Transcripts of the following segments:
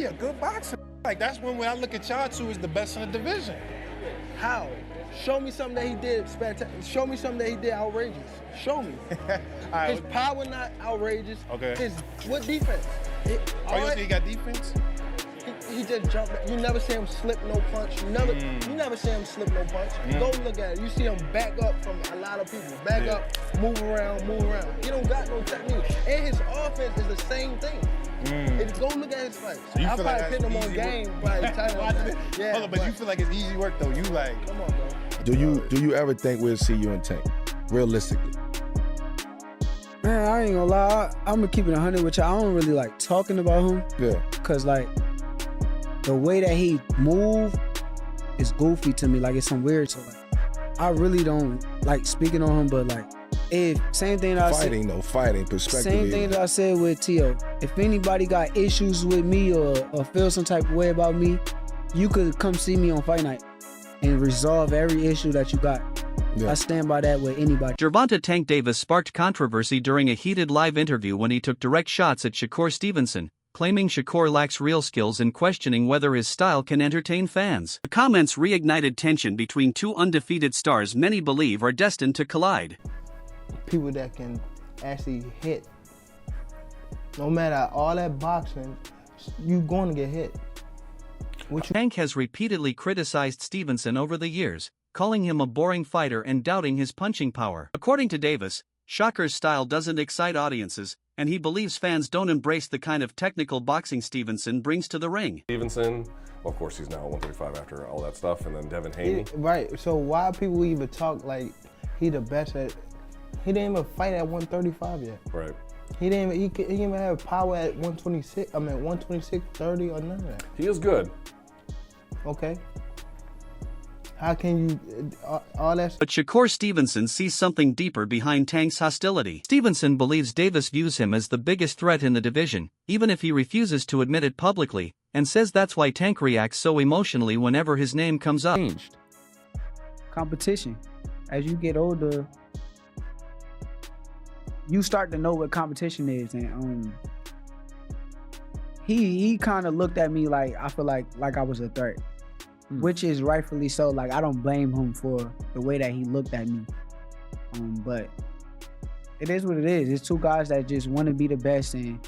Yeah, good boxing. Like, that's when I look at y'all two as the best in the division. How? Show me something that he did spectacular. Show me something that he did outrageous. Show me. Right. His power not outrageous. Okay. What defense? You think he got defense? He just jumped. You never see him slip no punch. You never see him slip no punch. Go look at it. You see him back up from a lot of people. Back up, move around. He don't got no technique. And his offense is the same thing. Go look at his fights. So I probably put him on game. Yeah, hold on, but you feel like it's easy work though. You like, come on, bro. Do you ever think we'll see you in Tank? Realistically. Man, I ain't gonna lie. I'm gonna keep it 100 with you. I don't really like talking about him. Yeah. Cause like the way that he move is goofy to me. Like it's some weird. So like I really don't like speaking on him. But like if same thing that Fighting perspective. Same thing that I said with Tio. If anybody got issues with me or feel some type of way about me, you could come see me on Fight Night and resolve every issue that you got. Yeah. I stand by that with anybody. Gervonta Tank Davis sparked controversy during a heated live interview when he took direct shots at Shakur Stevenson, claiming Shakur lacks real skills and questioning whether his style can entertain fans. The comments reignited tension between two undefeated stars many believe are destined to collide. People that can actually hit. No matter all that boxing, you going to get hit. Tank has repeatedly criticized Stevenson over the years, calling him a boring fighter and doubting his punching power. According to Davis, Shakur's style doesn't excite audiences, and he believes fans don't embrace the kind of technical boxing Stevenson brings to the ring. Stevenson, well, of course he's now at 135 after all that stuff, and then Devin Haney. Right, so why people even talk like he the best at, he didn't even fight at 135 yet. Right. He didn't even have power at 126, 126, 30 or none of that. He is good. Okay. How can you, all that? But Shakur Stevenson sees something deeper behind Tank's hostility. Stevenson believes Davis views him as the biggest threat in the division, even if he refuses to admit it publicly, and says that's why Tank reacts so emotionally whenever his name comes up. Competition. As you get older, you start to know what competition is, and he kind of looked at me like I feel like I was a threat, which is rightfully so. Like I don't blame him for the way that he looked at me, but it is what it is. It's two guys that just want to be the best in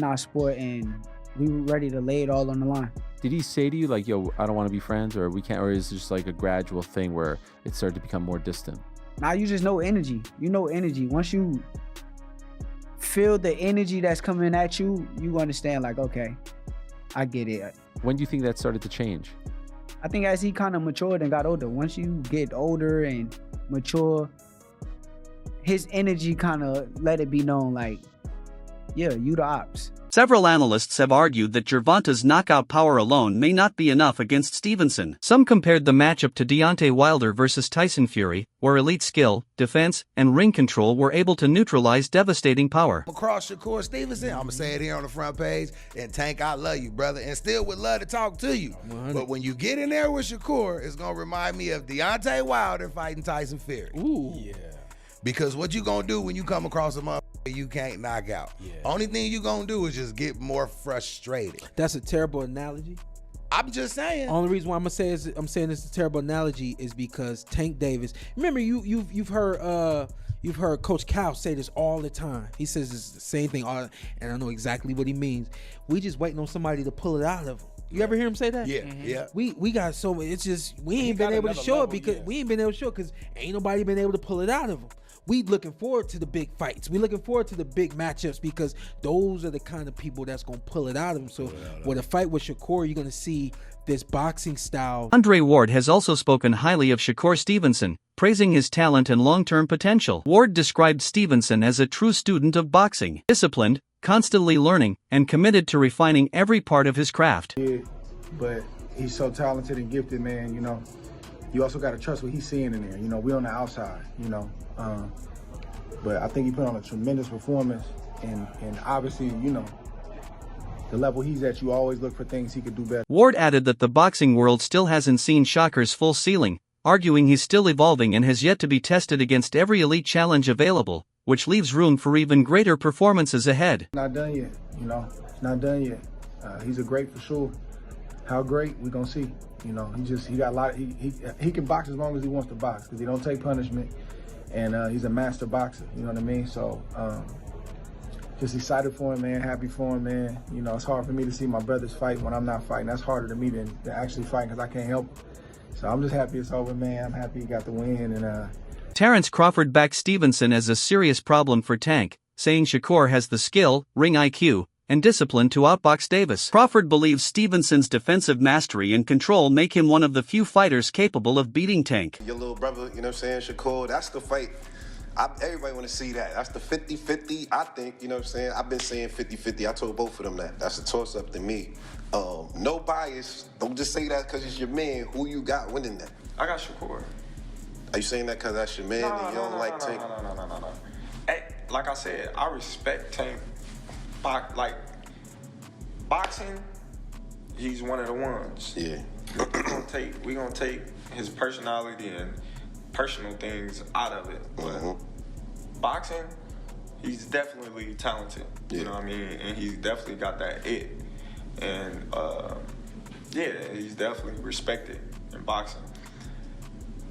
our sport, and we were ready to lay it all on the line. Did he say to you like, "Yo, I don't want to be friends," or we can't, or is it just like a gradual thing where it started to become more distant? Now you just know energy. You know energy. Once you feel the energy that's coming at you, you understand like, okay, I get it. When do you think that started to change? I think as he kind of matured and got older. Once you get older and mature, his energy kind of let it be known like, yeah, you the ops. Several analysts have argued that Gervonta's knockout power alone may not be enough against Stevenson. Some compared the matchup to Deontay Wilder versus Tyson Fury, where elite skill, defense, and ring control were able to neutralize devastating power. Across Shakur Stevenson, I'm going to say it here on the front page, and Tank, I love you, brother, and still would love to talk to you. 100. But when you get in there with Shakur, it's going to remind me of Deontay Wilder fighting Tyson Fury. Ooh. Yeah. Because what you going to do when you come across a motherfucker you can't knock out? Yeah. Only thing you going to do is just get more frustrated. That's a terrible analogy. I'm just saying. Only reason why I'm saying it's a terrible analogy is because Tank Davis. Remember, you've heard Coach Cal say this all the time. He says it's the same thing, and I know exactly what he means. We just waiting on somebody to pull it out of him. You ever hear him say that? Yeah, yeah. We got so much. It's just we ain't been able to show it because ain't nobody been able to pull it out of him. We looking forward to the big fights. We looking forward to the big matchups because those are the kind of people that's gonna pull it out of him. So with a fight with Shakur, you're gonna see this boxing style. Andre Ward has also spoken highly of Shakur Stevenson, praising his talent and long-term potential. Ward described Stevenson as a true student of boxing, disciplined, constantly learning, and committed to refining every part of his craft. Yeah, but he's so talented and gifted, man, you know. You also got to trust what he's seeing in there. You know, we on the outside, you know. But I think he put on a tremendous performance, and obviously, you know, the level he's at, you always look for things he could do better. Ward added that the boxing world still hasn't seen Shakur's full ceiling, arguing he's still evolving and has yet to be tested against every elite challenge available, which leaves room for even greater performances ahead. Not done yet, you know. It's not done yet. He's a great for sure. How great, we gonna see. You know, he got a lot. He can box as long as he wants to box because he don't take punishment, and he's a master boxer. You know what I mean? So just excited for him, man. Happy for him, man. You know, it's hard for me to see my brothers fight when I'm not fighting. That's harder to me than actually fighting because I can't help him. So I'm just happy it's over, man. I'm happy he got the win. And Terrence Crawford backed Stevenson as a serious problem for Tank, saying Shakur has the skill, ring IQ, and discipline to outbox Davis. Crawford believes Stevenson's defensive mastery and control make him one of the few fighters capable of beating Tank. Your little brother, you know what I'm saying, Shakur, that's the fight. Everybody want to see that. That's the 50-50, I think, you know what I'm saying? I've been saying 50-50. I told both of them that. That's a toss-up to me. No bias. Don't just say that because it's your man. Who you got winning that? I got Shakur. Are you saying that because that's your man and you don't like Tank? No. Hey, like I said, I respect Tank. Like, boxing, he's one of the ones. Yeah. we gonna take his personality and personal things out of it. But boxing, he's definitely talented. You know what I mean? And he's definitely got that it. And yeah, he's definitely respected in boxing.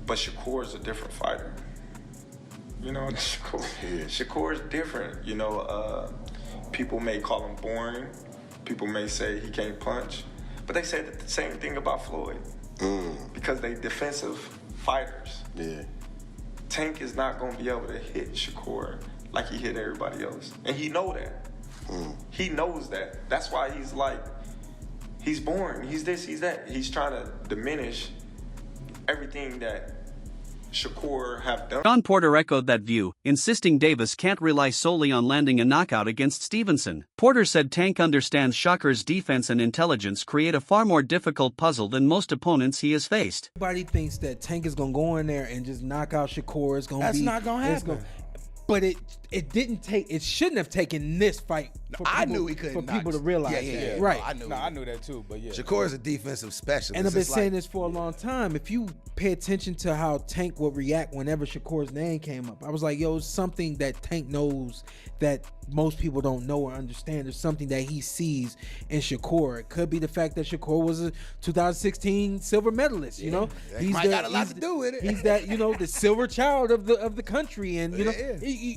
But Shakur is a different fighter. You know, Shakur's different. You know, people may call him boring. People may say he can't punch. But they say the same thing about Floyd. Because they defensive fighters. Yeah. Tank is not going to be able to hit Shakur like he hit everybody else. And he know that. He knows that. That's why he's like, he's boring. He's this, he's that. He's trying to diminish everything that Shakur have done. John Porter echoed that view, insisting Davis can't rely solely on landing a knockout against Stevenson. Porter said Tank understands Shakur's defense and intelligence create a far more difficult puzzle than most opponents he has faced. Everybody thinks that Tank is going to go in there and just knock out Shakur. That's not going to happen. But it didn't take. It shouldn't have taken this fight. I knew he couldn't. For people to realize that. Right. I knew that too. But yeah, Shakur is a defensive specialist. And I've been saying this for a long time. If you pay attention to how Tank would react whenever Shakur's name came up, I was like, yo, it's something that Tank knows that most people don't know or understand. There's something that he sees in Shakur. It could be the fact that Shakur was a 2016 silver medalist. You know, he's got a lot to do with it. He's that, you know, the silver child of the country, and you know,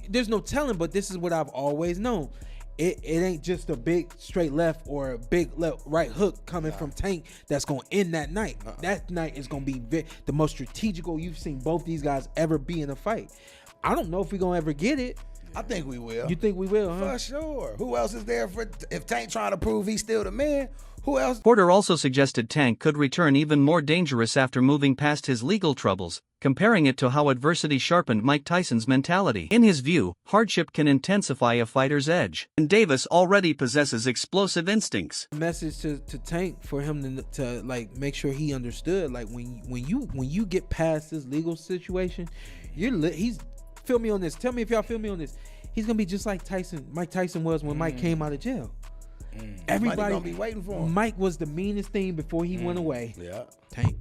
there's no telling. But this is what I've always known. It ain't just a big straight left or a big left right hook coming from Tank that's going to end that night. That night is going to be the most strategical you've seen both these guys ever be in a fight. I don't know if we're going to ever get it. I think we will. You think we will, huh? For sure. Who else is there for if Tank trying to prove he's still the man? Who else? Porter also suggested Tank could return even more dangerous after moving past his legal troubles, comparing it to how adversity sharpened Mike Tyson's mentality. In his view, hardship can intensify a fighter's edge, and Davis already possesses explosive instincts. Message to Tank for him to like make sure he understood, like when you get past this legal situation, he's feel me on this. Tell me if y'all feel me on this. He's gonna be just like Mike Tyson was when Mike came out of jail. Everybody gonna be waiting for him. Mike was the meanest thing before he went away. Yeah, Tank.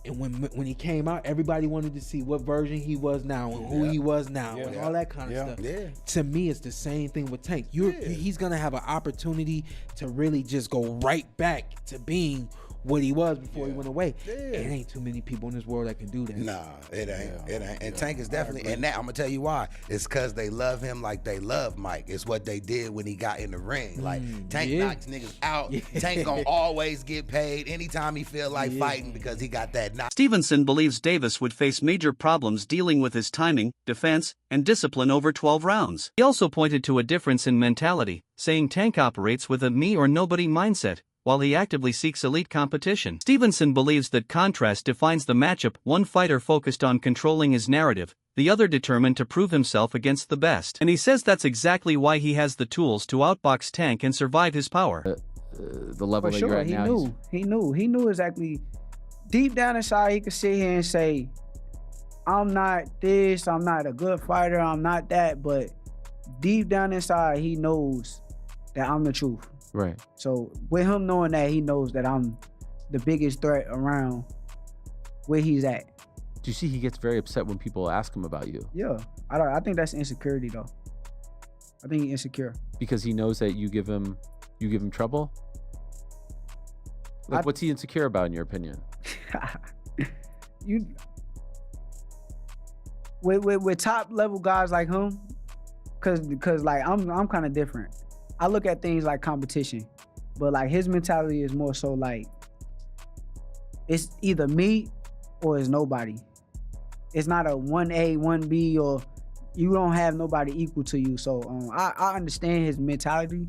And when he came out, everybody wanted to see what version he was now and who he was now and all that kind of stuff. Yeah. To me, it's the same thing with Tank. He's gonna have an opportunity to really just go right back to being what he was before he went away. It ain't too many people in this world that can do that. Nah, it ain't. It ain't. And Tank is definitely, and that I'm gonna tell you why. It's because they love him like they love Mike. It's what they did when he got in the ring. Like Tank knocks niggas out. Tank gonna always get paid anytime he feel like fighting because he got that knock. Stevenson believes Davis would face major problems dealing with his timing, defense, and discipline over 12 rounds. He also pointed to a difference in mentality, saying Tank operates with a me or nobody mindset, while he actively seeks elite competition. Stevenson believes that contrast defines the matchup, one fighter focused on controlling his narrative, the other determined to prove himself against the best. And he says that's exactly why he has the tools to outbox Tank and survive his power. The level that you're at now. He knew exactly. Deep down inside, he could sit here and say, I'm not this, I'm not a good fighter, I'm not that, but deep down inside, he knows that I'm the truth. Right. So with him knowing that, he knows that I'm the biggest threat around where he's at. Do you see he gets very upset when people ask him about you? Yeah. I think that's insecurity though. I think he's insecure. Because he knows that you give him trouble? Like, what's he insecure about, in your opinion? You with top level guys like him, cause like I'm kind of different. I look at things like competition, but like his mentality is more so like it's either me or it's nobody. It's not a 1A, 1B, or you don't have nobody equal to you. So I understand his mentality,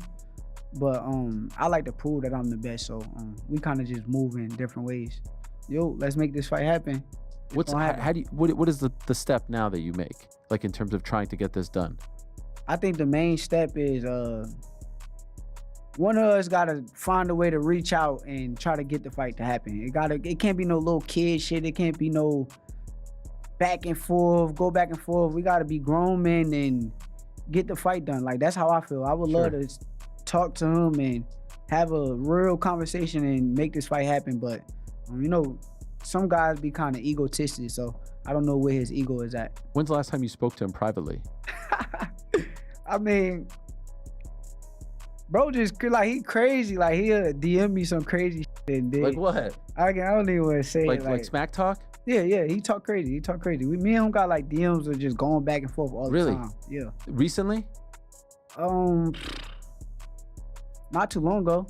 but I like to prove that I'm the best. So we kind of just move in different ways. Yo, let's make this fight happen. What is the step now that you make, like in terms of trying to get this done? I think the main step is one of us gotta find a way to reach out and try to get the fight to happen. It can't be no little kid shit. It can't be no back and forth, go back and forth. We gotta be grown men and get the fight done. Like, that's how I feel. I would love to talk to him and have a real conversation and make this fight happen. But you know, some guys be kind of egotistic, so I don't know where his ego is at. When's the last time you spoke to him privately? I mean, bro, just like he crazy. Like he'll DM me some crazy shit. And like what? I don't even want to say like, it. Like smack talk. Yeah. He talk crazy. Me and him got like DMs of just going back and forth all the time. Yeah. Recently? Not too long ago.